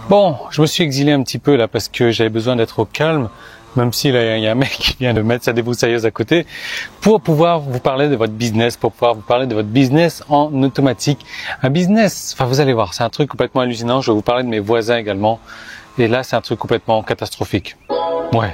Bon, je me suis exilé un petit peu là parce que j'avais besoin d'être au calme, même si là il y a un mec qui vient de mettre sa débroussailleuse à côté, pour pouvoir vous parler de votre business, pour pouvoir vous parler de votre business en automatique. Un business, enfin vous allez voir, c'est un truc complètement hallucinant. Je vais vous parler de mes voisins également. Et là, c'est un truc complètement catastrophique. Ouais.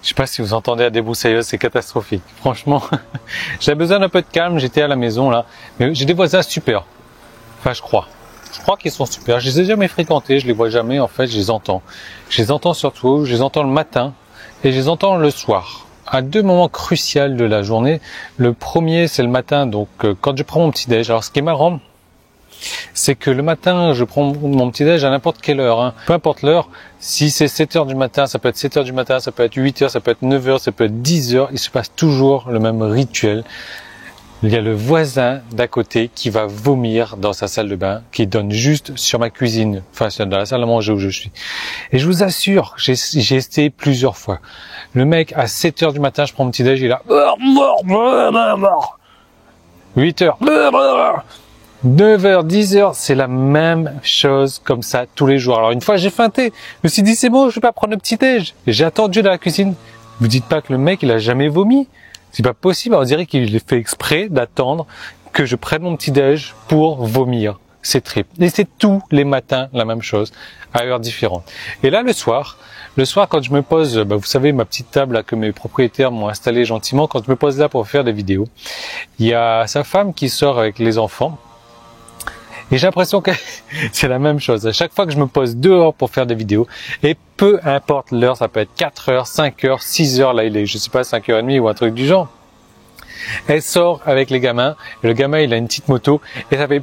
Je sais pas si vous entendez la débroussailleuse, c'est catastrophique. Franchement, j'avais besoin d'un peu de calme, j'étais à la maison là. Mais j'ai des voisins super. Enfin, je crois. Je crois qu'ils sont super. Je les ai jamais fréquentés, je les vois jamais. En fait, je les entends. Je les entends surtout, je les entends le matin et je les entends le soir. À deux moments cruciaux de la journée. Le premier, c'est le matin, donc quand je prends mon petit déj. Alors, ce qui est marrant, c'est que le matin, je prends mon petit déj à n'importe quelle heure, hein. Peu importe l'heure. Si c'est 7 heures du matin, ça peut être 7 heures du matin, ça peut être 8 heures, ça peut être 9 heures, ça peut être 10 heures. Il se passe toujours le même rituel. Il y a le voisin d'à côté qui va vomir dans sa salle de bain, qui donne juste sur ma cuisine, enfin dans la salle à manger où je suis. Et je vous assure, j'ai essayé plusieurs fois. Le mec, à 7 heures du matin, je prends mon petit déj, il est là. 8 heures. 9 heures, 10 heures, c'est la même chose comme ça tous les jours. Alors une fois, j'ai feinté. Je me suis dit, c'est bon, je vais pas prendre le petit déj. Et j'ai attendu dans la cuisine. Vous dites pas que le mec, il a jamais vomi? C'est pas possible, on dirait qu'il fait exprès d'attendre que je prenne mon petit déj pour vomir. C'est trip. Et c'est tous les matins la même chose, à heures différentes. Et là, le soir quand je me pose, vous savez, ma petite table là, que mes propriétaires m'ont installée gentiment, quand je me pose là pour faire des vidéos, il y a sa femme qui sort avec les enfants. Et j'ai l'impression que c'est la même chose. À chaque fois que je me pose dehors pour faire des vidéos, et peu importe l'heure, ça peut être 4 heures, 5 heures, 6 heures, là il est, je sais pas, 5h30 ou un truc du genre. Elle sort avec les gamins, et le gamin il a une petite moto, et ça fait...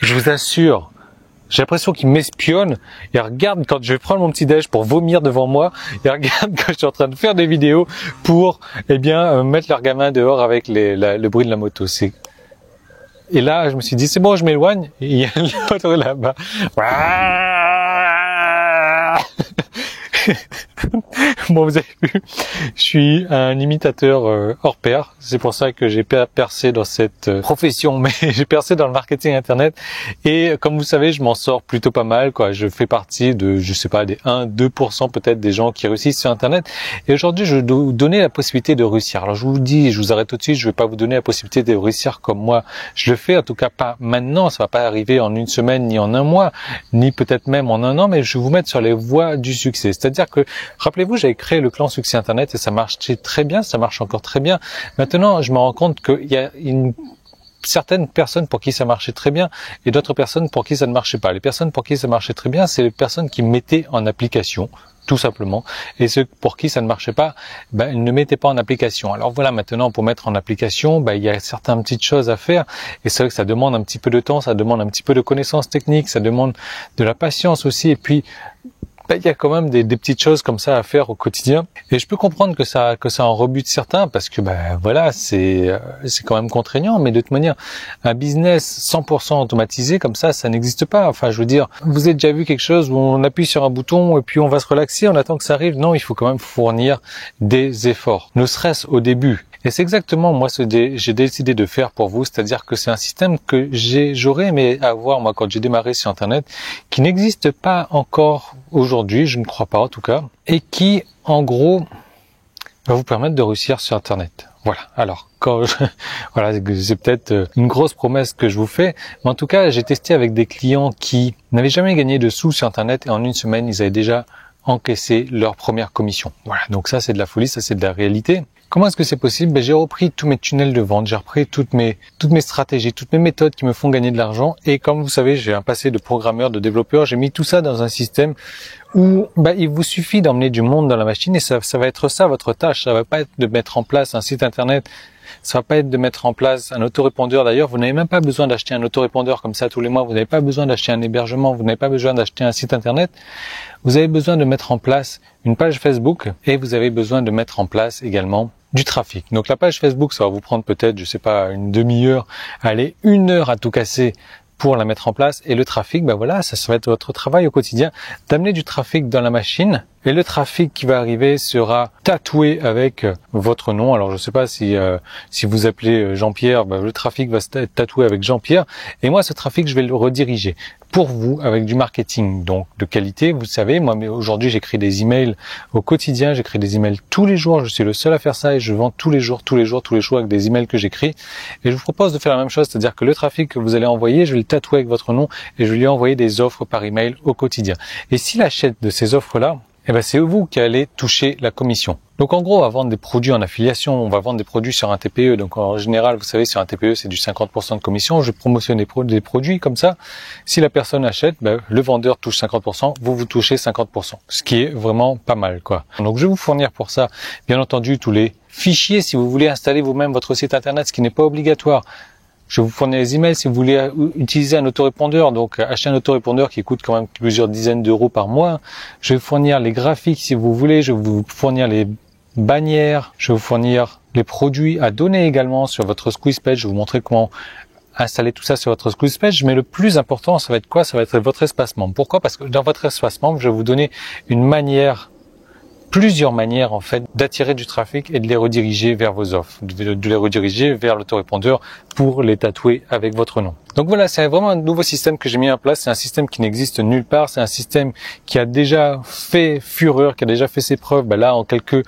Je vous assure, j'ai l'impression qu'il m'espionne. Il regarde quand je vais prendre mon petit déj pour vomir devant moi. Il regarde quand je suis en train de faire des vidéos pour, mettre leur gamin dehors avec le bruit de la moto. Et là, je me suis dit, c'est bon, je m'éloigne. Et il y a l'autre là-bas. Bon, vous avez vu, je suis un imitateur hors pair. C'est pour ça que j'ai percé dans cette profession, mais j'ai percé dans le marketing internet. Et comme vous savez, je m'en sors plutôt pas mal, quoi. Je fais partie de, je sais pas, des 1-2% peut-être des gens qui réussissent sur internet. Et aujourd'hui, je vais vous donner la possibilité de réussir. Alors, je vous dis, je vous arrête tout de suite, je vais pas vous donner la possibilité de réussir comme moi je le fais. En tout cas, pas maintenant. Ça va pas arriver en une semaine, ni en un mois, ni peut-être même en un an, mais je vais vous mettre sur les voies du succès. C'est-à-dire que, rappelez-vous, j'avais créé le clan Succès Internet et ça marchait très bien, ça marche encore très bien. Maintenant, je me rends compte qu'il y a certaines personnes pour qui ça marchait très bien et d'autres personnes pour qui ça ne marchait pas. Les personnes pour qui ça marchait très bien, c'est les personnes qui mettaient en application, tout simplement. Et ceux pour qui ça ne marchait pas, ils ne mettaient pas en application. Alors voilà, maintenant, pour mettre en application, il y a certaines petites choses à faire. Et c'est vrai que ça demande un petit peu de temps, ça demande un petit peu de connaissances techniques, ça demande de la patience aussi. Et puis, il y a quand même des petites choses comme ça à faire au quotidien. Et je peux comprendre que ça en rebute certains parce que voilà, c'est quand même contraignant, mais de toute manière, un business 100% automatisé comme ça n'existe pas. Enfin, je veux dire, vous avez déjà vu quelque chose où on appuie sur un bouton et puis on va se relaxer, on attend que ça arrive. Non, il faut quand même fournir des efforts, ne serait-ce au début. Et c'est exactement moi ce que j'ai décidé de faire pour vous, c'est-à-dire que c'est un système que j'aurais aimé avoir moi quand j'ai démarré sur Internet, qui n'existe pas encore aujourd'hui, je ne crois pas en tout cas, et qui en gros va vous permettre de réussir sur Internet. Voilà. Alors voilà, c'est peut-être une grosse promesse que je vous fais, mais en tout cas j'ai testé avec des clients qui n'avaient jamais gagné de sous sur Internet et en une semaine ils avaient déjà encaissé leur première commission. Voilà. Donc ça c'est de la folie, ça c'est de la réalité. Comment est-ce que c'est possible? J'ai repris tous mes tunnels de vente, j'ai repris toutes mes stratégies, toutes mes méthodes qui me font gagner de l'argent. Et comme vous savez, j'ai un passé de programmeur, de développeur. J'ai mis tout ça dans un système où il vous suffit d'emmener du monde dans la machine et ça va être ça votre tâche. Ça va pas être de mettre en place un site internet Ça va pas être de mettre en place un autorépondeur. D'ailleurs, vous n'avez même pas besoin d'acheter un autorépondeur comme ça tous les mois. Vous n'avez pas besoin d'acheter un hébergement. Vous n'avez pas besoin d'acheter un site internet. Vous avez besoin de mettre en place une page Facebook et vous avez besoin de mettre en place également du trafic. Donc la page Facebook, ça va vous prendre peut-être, je sais pas, une demi-heure, allez, 1 heure à tout casser pour la mettre en place. Et le trafic, ben voilà, ça va être votre travail au quotidien d'amener du trafic dans la machine. Et le trafic qui va arriver sera tatoué avec votre nom. Alors je sais pas si vous appelez Jean-Pierre, ben, le trafic va être tatoué avec Jean-Pierre. Et moi, ce trafic, je vais le rediriger pour vous avec du marketing donc de qualité. Vous savez, moi aujourd'hui, j'écris des emails au quotidien, j'écris des emails tous les jours. Je suis le seul à faire ça et je vends tous les jours avec des emails que j'écris. Et je vous propose de faire la même chose, c'est-à-dire que le trafic que vous allez envoyer, je vais le tatouer avec votre nom et je vais lui envoyer des offres par email au quotidien. Et s'il achète de ces offres-là, eh ben c'est vous qui allez toucher la commission. Donc en gros, on va vendre des produits en affiliation, on va vendre des produits sur un TPE. Donc en général, vous savez, sur un TPE, c'est du 50% de commission. Je promotionne des produits comme ça. Si la personne achète, ben, le vendeur touche 50%, vous touchez 50%. Ce qui est vraiment pas mal, quoi. Donc je vais vous fournir pour ça, bien entendu, tous les fichiers si vous voulez installer vous-même votre site internet, ce qui n'est pas obligatoire. Je vais vous fournir les emails si vous voulez utiliser un autorépondeur, donc acheter un autorépondeur qui coûte quand même plusieurs dizaines d'euros par mois. Je vais vous fournir les graphiques si vous voulez, je vais vous fournir les bannières, je vais vous fournir les produits à donner également sur votre squeeze page. Je vais vous montrer comment installer tout ça sur votre squeeze page. Mais le plus important, ça va être quoi? Ça va être votre espace membre. Pourquoi? Parce que dans votre espace membre, je vais vous donner plusieurs manières en fait d'attirer du trafic et de les rediriger vers vos offres, de les rediriger vers l'autorépondeur pour les tatouer avec votre nom. Donc voilà, c'est vraiment un nouveau système que j'ai mis en place. C'est un système qui n'existe nulle part. C'est un système qui a déjà fait fureur, qui a déjà fait ses preuves. Là, en en quelques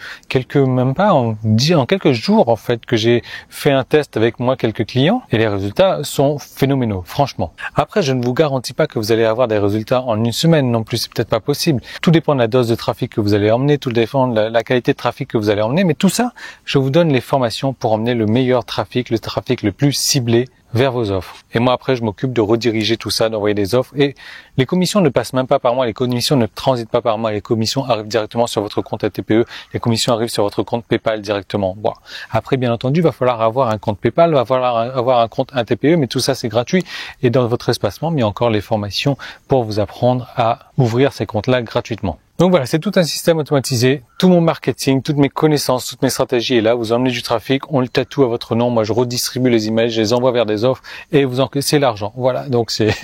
jours en fait que j'ai fait un test avec moi quelques clients et les résultats sont phénoménaux, franchement. Après, je ne vous garantis pas que vous allez avoir des résultats en une semaine non plus. C'est peut-être pas possible. Tout dépend de la dose de trafic que vous allez emmener, tout dépend de la qualité de trafic que vous allez emmener. Mais tout ça, je vous donne les formations pour emmener le meilleur trafic, le trafic le plus ciblé vers vos offres. Et moi après je m'occupe de rediriger tout ça, d'envoyer des offres et les commissions ne passent même pas par moi, les commissions ne transitent pas par moi, les commissions arrivent directement sur votre compte ATPE, les commissions arrivent sur votre compte PayPal directement. Bon. Après bien entendu, il va falloir avoir un compte PayPal, il va falloir avoir un compte ATPE, mais tout ça c'est gratuit et dans votre espace membre, il y a encore les formations pour vous apprendre à ouvrir ces comptes-là gratuitement. Donc voilà, c'est tout un système automatisé, tout mon marketing, toutes mes connaissances, toutes mes stratégies est là, vous emmenez du trafic, on le tatoue à votre nom, moi je redistribue les emails, je les envoie vers des offres et vous encaissez l'argent. Voilà, donc c'est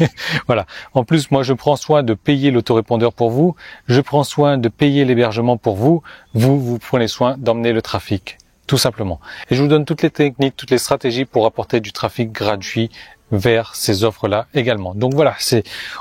voilà. En plus, moi je prends soin de payer l'autorépondeur pour vous, je prends soin de payer l'hébergement pour vous, vous prenez soin d'emmener le trafic, tout simplement. Et je vous donne toutes les techniques, toutes les stratégies pour apporter du trafic gratuit vers ces offres-là également. Donc voilà,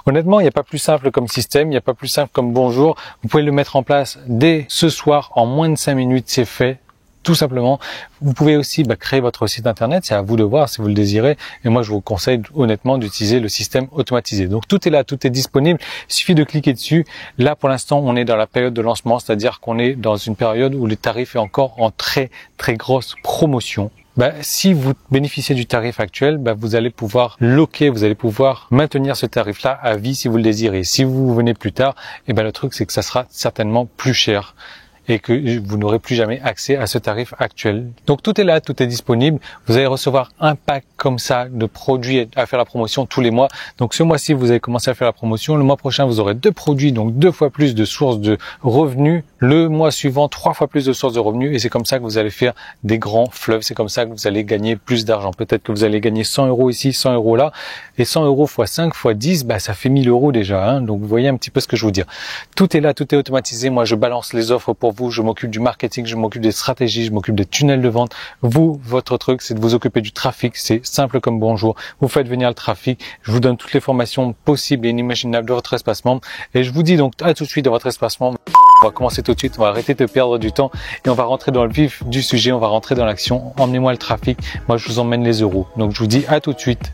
honnêtement, il n'y a pas plus simple comme système, il n'y a pas plus simple comme bonjour. Vous pouvez le mettre en place dès ce soir, en moins de 5 minutes, c'est fait. Tout simplement. Vous pouvez aussi créer votre site internet, c'est à vous de voir si vous le désirez. Et moi, je vous conseille honnêtement d'utiliser le système automatisé. Donc tout est là, tout est disponible. Il suffit de cliquer dessus. Là, pour l'instant, on est dans la période de lancement, c'est-à-dire qu'on est dans une période où le tarif est encore en très très grosse promotion. Si vous bénéficiez du tarif actuel, vous allez pouvoir loquer, vous allez pouvoir maintenir ce tarif-là à vie si vous le désirez. Si vous venez plus tard, le truc c'est que ça sera certainement plus cher et que vous n'aurez plus jamais accès à ce tarif actuel. Donc tout est là, tout est disponible. Vous allez recevoir un pack comme ça de produits à faire la promotion tous les mois. Donc ce mois-ci, vous allez commencer à faire la promotion. Le mois prochain, vous aurez 2 produits, donc 2 fois plus de sources de revenus. Le mois suivant, 3 fois plus de sources de revenus. Et c'est comme ça que vous allez faire des grands fleuves. C'est comme ça que vous allez gagner plus d'argent. Peut-être que vous allez gagner 100 euros ici, 100 euros là. Et 100 euros fois 5 fois 10, ça fait 1000 euros déjà. Donc vous voyez un petit peu ce que je veux dire. Tout est là, tout est automatisé. Moi, je balance les offres pour vous, je m'occupe du marketing, je m'occupe des stratégies, je m'occupe des tunnels de vente. Vous, votre truc, c'est de vous occuper du trafic. C'est simple comme bonjour. Vous faites venir le trafic. Je vous donne toutes les formations possibles et inimaginables de votre espace membre. Et je vous dis donc à tout de suite dans votre espace membre. On va commencer tout de suite. On va arrêter de perdre du temps et on va rentrer dans le vif du sujet. On va rentrer dans l'action. Emmenez-moi le trafic. Moi, je vous emmène les euros. Donc, je vous dis à tout de suite.